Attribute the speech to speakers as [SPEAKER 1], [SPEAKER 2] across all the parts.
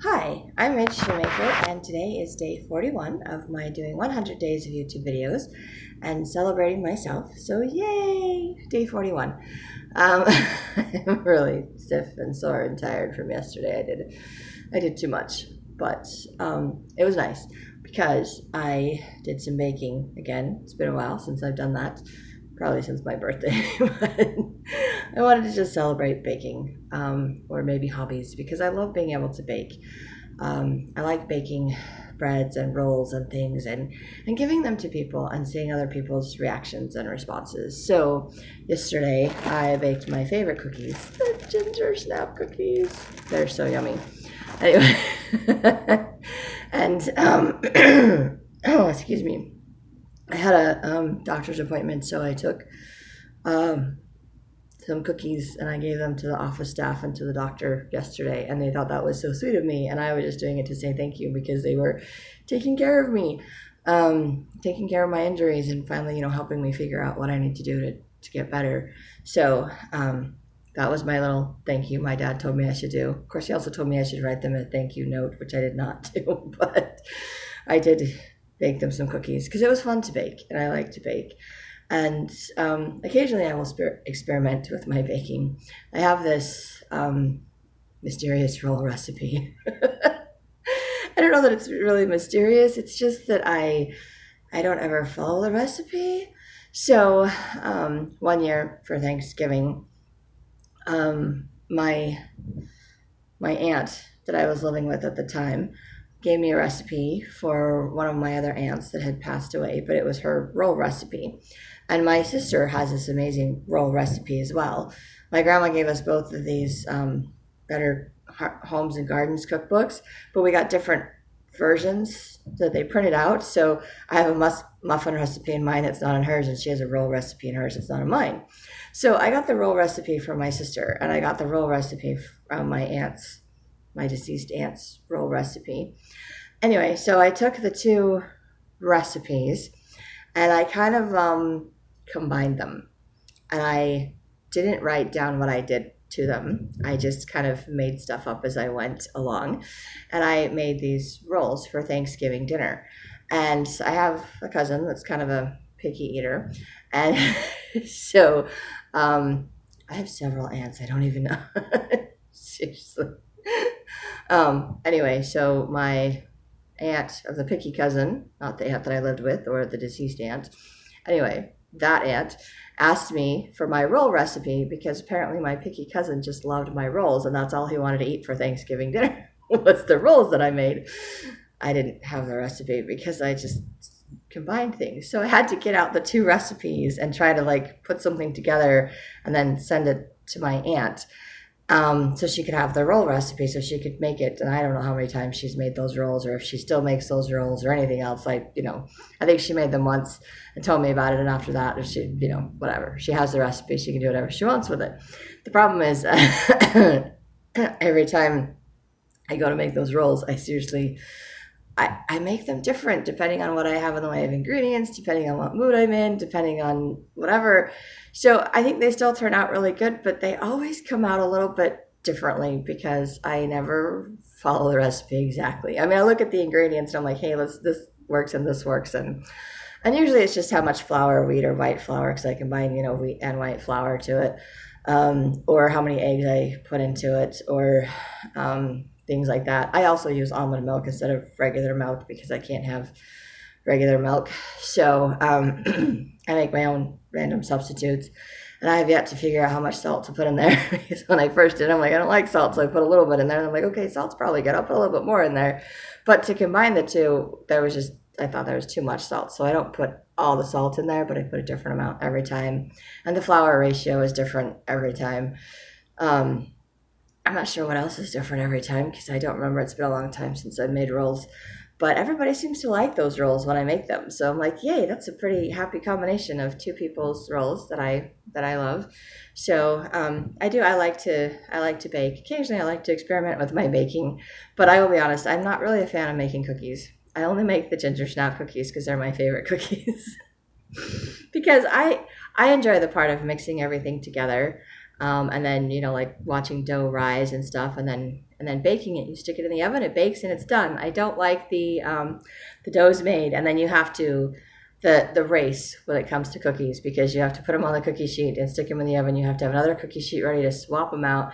[SPEAKER 1] Hi, I'm Rich Shoemaker, and today is day 41 of my doing 100 days of YouTube videos and celebrating myself. So yay, day 41. I'm really stiff and sore and tired from yesterday. I did too much, but it was nice because I did some baking again. It's been a while since I've done that, probably since my birthday. But I wanted to just celebrate baking, or maybe hobbies, because I love being able to bake. I like baking breads and rolls and things and giving them to people and seeing other people's reactions and responses. So yesterday I baked my favorite cookies, the gingersnap cookies. They're so yummy. Anyway, and oh, excuse me. I had a doctor's appointment, so I took some cookies and I gave them to the office staff and to the doctor yesterday, and they thought that was so sweet of me, and I was just doing it to say thank you because they were taking care of me, taking care of my injuries and finally, helping me figure out what I need to do to get better. So that was my little thank you my dad told me I should do. Of course, he also told me I should write them a thank you note, which I did not do, but I did bake them some cookies because it was fun to bake and I like to bake. And occasionally I will experiment with my baking. I have this mysterious roll recipe. I don't know that it's really mysterious. It's just that I don't ever follow the recipe. So one year for Thanksgiving, my aunt that I was living with at the time gave me a recipe for one of my other aunts that had passed away, but it was her roll recipe. And my sister has this amazing roll recipe as well. My grandma gave us both of these Better Homes and Gardens cookbooks, but we got different versions that they printed out. So I have a muffin recipe in mine that's not in hers, and she has a roll recipe in hers that's not in mine. So I got the roll recipe from my sister, and I got the roll recipe from my deceased aunt's roll recipe. Anyway, so I took the two recipes and I kind of combined them. And I didn't write down what I did to them. I just kind of made stuff up as I went along. And I made these rolls for Thanksgiving dinner. And I have a cousin that's kind of a picky eater. And so I have several aunts. I don't even know. Seriously. Anyway, so my aunt of the picky cousin, not the aunt that I lived with or the deceased aunt, anyway, that aunt asked me for my roll recipe because apparently my picky cousin just loved my rolls and that's all he wanted to eat for Thanksgiving dinner was the rolls that I made. I didn't have the recipe because I just combined things. So I had to get out the two recipes and try to put something together and then send it to my aunt. So she could have the roll recipe so she could make it. And I don't know how many times she's made those rolls or if she still makes those rolls or anything else. I think she made them once and told me about it. And after that, she, whatever. She has the recipe. She can do whatever she wants with it. The problem is every time I go to make those rolls, I make them different depending on what I have in the way of ingredients, depending on what mood I'm in, depending on whatever. So I think they still turn out really good, but they always come out a little bit differently because I never follow the recipe exactly. I mean, I look at the ingredients and I'm like, hey, this works and this works. And usually it's just how much flour, wheat or white flour, because I combine, wheat and white flour to it, or how many eggs I put into it, or things like that. I also use almond milk instead of regular milk because I can't have regular milk. So I make my own random substitutes. And I have yet to figure out how much salt to put in there because when I first did, I'm like, I don't like salt. So I put a little bit in there. And I'm like, okay, salt's probably good. I'll put a little bit more in there. But to combine the two, I thought there was too much salt. So I don't put all the salt in there, but I put a different amount every time. And the flour ratio is different every time. I'm not sure what else is different every time because I don't remember. It's been a long time since I've made rolls. But everybody seems to like those rolls when I make them. So I'm like, yay, that's a pretty happy combination of two people's rolls that I love. So I like to bake. Occasionally I like to experiment with my baking. But I will be honest, I'm not really a fan of making cookies. I only make the ginger snap cookies because they're my favorite cookies. Because I enjoy the part of mixing everything together. And then, you know, like watching dough rise and stuff, and then baking it. You stick it in the oven, it bakes, and it's done. I don't like the dough's made, and then you have to the race when it comes to cookies, because you have to put them on the cookie sheet and stick them in the oven. You have to have another cookie sheet ready to swap them out,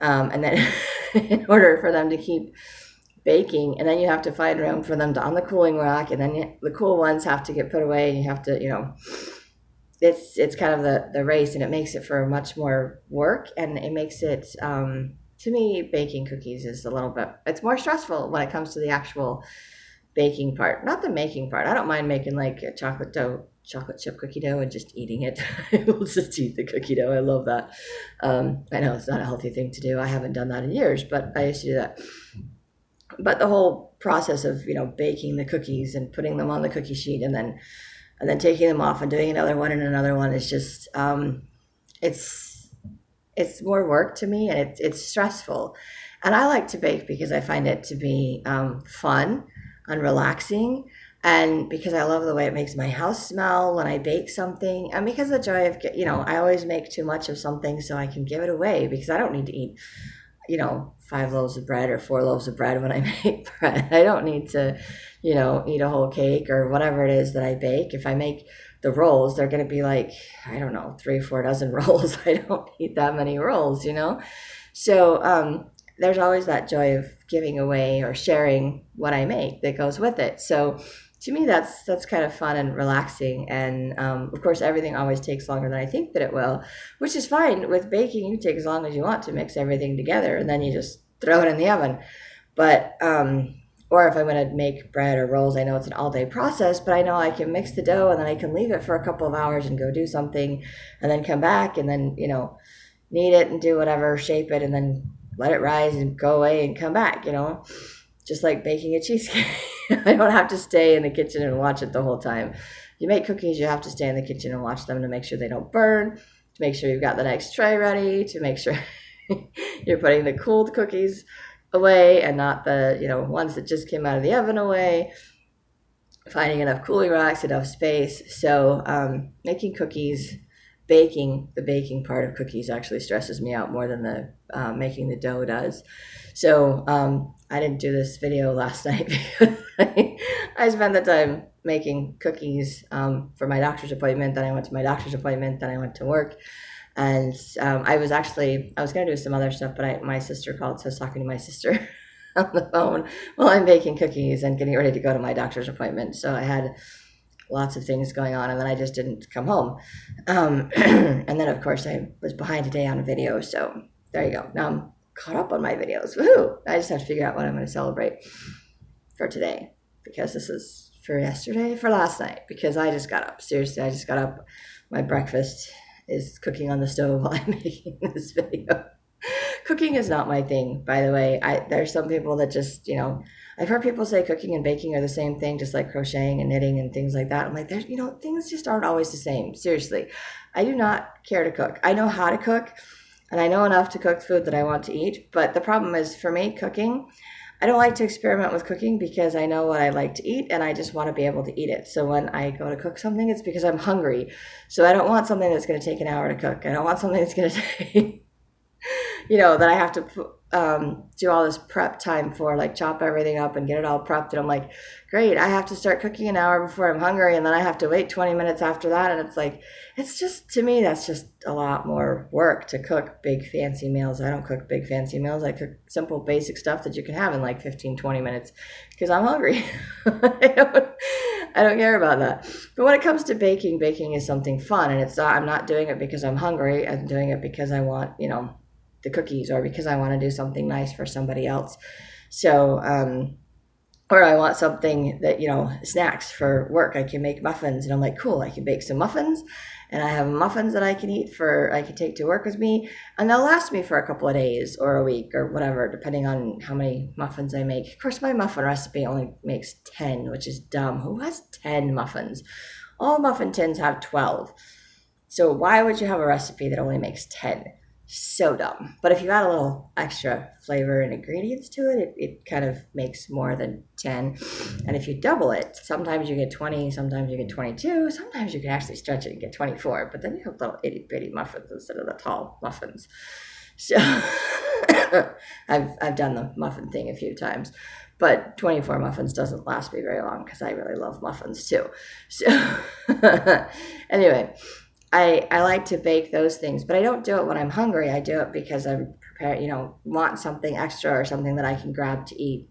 [SPEAKER 1] and then in order for them to keep baking, and then you have to find room for them to on the cooling rack, and then the cool ones have to get put away, and you have to, you know, it's kind of the race, and it makes it for much more work, and it makes it to me, baking cookies is a little bit, it's more stressful when it comes to the actual baking part, not the making part. I don't mind making like a chocolate chip cookie dough and just eating it. I will just eat the cookie dough. I love that. I know it's not a healthy thing to do. I haven't done that in years, but I used to do that. But the whole process of, you know, baking the cookies and putting them on the cookie sheet, and then taking them off and doing another one and another one is just it's it's more work to me, and it's stressful. And I like to bake because I find it to be fun and relaxing, and because I love the way it makes my house smell when I bake something, and because the joy of, you know, I always make too much of something so I can give it away, because I don't need to eat, you know, 5 loaves of bread or 4 loaves of bread when I make bread. I don't need to, you know, eat a whole cake or whatever it is that I bake. If I make the rolls, they're going to be like, I don't know, 3 or 4 dozen rolls. I don't eat that many rolls, you know? So there's always that joy of giving away or sharing what I make that goes with it. So to me, that's kind of fun and relaxing. And of course, everything always takes longer than I think that it will, which is fine. With baking, you take as long as you want to mix everything together, and then you just throw it in the oven. But or if I'm going to make bread or rolls, I know it's an all-day process, but I know I can mix the dough, and then I can leave it for a couple of hours and go do something, and then come back, and then, you know, knead it and do whatever, shape it, and then let it rise and go away and come back, you know, just like baking a cheesecake. I don't have to stay in the kitchen and watch it the whole time. You make cookies, you have to stay in the kitchen and watch them to make sure they don't burn, to make sure you've got the next tray ready, to make sure you're putting the cooled cookies away and not the, you know, ones that just came out of the oven away, finding enough cooling racks, enough space. So making cookies, the baking part of cookies actually stresses me out more than the making the dough does. So I didn't do this video last night because I spent the time making cookies for my doctor's appointment. Then I went to my doctor's appointment. Then I went to work. And I was going to do some other stuff, but my sister called, so I was talking to my sister on the phone while I'm baking cookies and getting ready to go to my doctor's appointment. So I had lots of things going on, and then I just didn't come home. And then, of course, I was behind a day on a video, so there you go. Now I'm caught up on my videos. Woohoo! I just have to figure out what I'm going to celebrate for today, because this is for last night, because I just got up. Seriously, I just got up. My breakfast is cooking on the stove while I'm making this video. Cooking is not my thing, by the way. There's some people that just, you know, I've heard people say cooking and baking are the same thing, just like crocheting and knitting and things like that. I'm like, you know, things just aren't always the same. Seriously. I do not care to cook. I know how to cook, and I know enough to cook food that I want to eat. But the problem is, for me, cooking, I don't like to experiment with cooking because I know what I like to eat, and I just want to be able to eat it. So when I go to cook something, it's because I'm hungry. So I don't want something that's going to take an hour to cook. I don't want something that's going to take, you know, that I have to do all this prep time for, like chop everything up and get it all prepped. And I'm like, great, I have to start cooking an hour before I'm hungry, and then I have to wait 20 minutes after that. And it's like, it's just, to me, that's just a lot more work to cook big fancy meals. I don't cook big fancy meals. I cook simple basic stuff that you can have in like 15-20 minutes because I'm hungry. I don't care about that. But when it comes to baking, baking is something fun, and I'm not doing it because I'm hungry. I'm doing it because I want, you know, the cookies, or because I want to do something nice for somebody else. So, or I want something that, you know, snacks for work. I can make muffins, and I'm like, cool, I can bake some muffins, and I have muffins that I can I can take to work with me, and they'll last me for a couple of days or a week or whatever, depending on how many muffins I make. Of course, my muffin recipe only makes 10, which is dumb. Who has 10 muffins? All muffin tins have 12. So why would you have a recipe that only makes 10? So dumb. But if you add a little extra flavor and ingredients to it, it kind of makes more than 10. And if you double it, sometimes you get 20, sometimes you get 22, sometimes you can actually stretch it and get 24. But then you have little itty bitty muffins instead of the tall muffins. So I've done the muffin thing a few times. But 24 muffins doesn't last me very long because I really love muffins too. So anyway, I like to bake those things, but I don't do it when I'm hungry. I do it because I'm prepared, want something extra or something that I can grab to eat,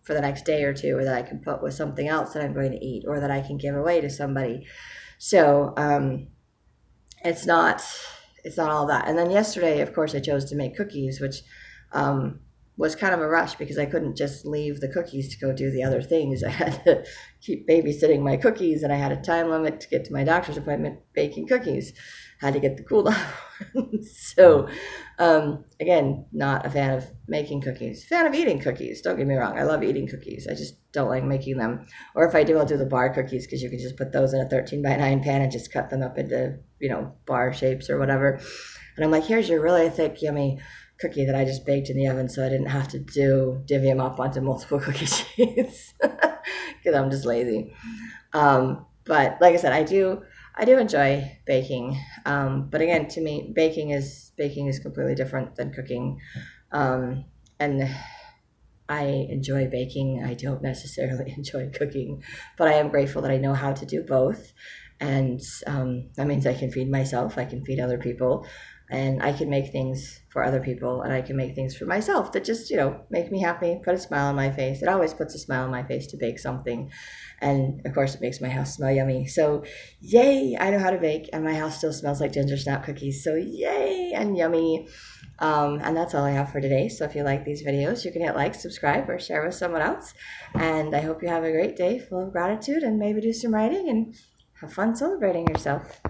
[SPEAKER 1] for the next day or two, or that I can put with something else that I'm going to eat, or that I can give away to somebody. So it's not all that. And then yesterday, of course, I chose to make cookies, which was kind of a rush because I couldn't just leave the cookies to go do the other things. I had to keep babysitting my cookies, and I had a time limit to get to my doctor's appointment baking cookies. Had to get the cool down. So, again, not a fan of making cookies. Fan of eating cookies. Don't get me wrong. I love eating cookies. I just don't like making them. Or if I do, I'll do the bar cookies because you can just put those in a 13 by 9 pan and just cut them up into, bar shapes or whatever. And I'm like, here's your really thick, yummy cookie that I just baked in the oven, so I didn't have to divvy them up onto multiple cookie sheets because I'm just lazy. But like I said, I do enjoy baking. But again, to me, baking is completely different than cooking. And I enjoy baking. I don't necessarily enjoy cooking, but I am grateful that I know how to do both. And that means I can feed myself, I can feed other people, and I can make things for other people, and I can make things for myself that just, make me happy, put a smile on my face. It always puts a smile on my face to bake something. And of course, it makes my house smell yummy. So yay, I know how to bake, and my house still smells like gingersnap cookies. So yay and yummy. And that's all I have for today. So if you like these videos, you can hit like, subscribe, or share with someone else. And I hope you have a great day full of gratitude, and maybe do some writing and have fun celebrating yourself.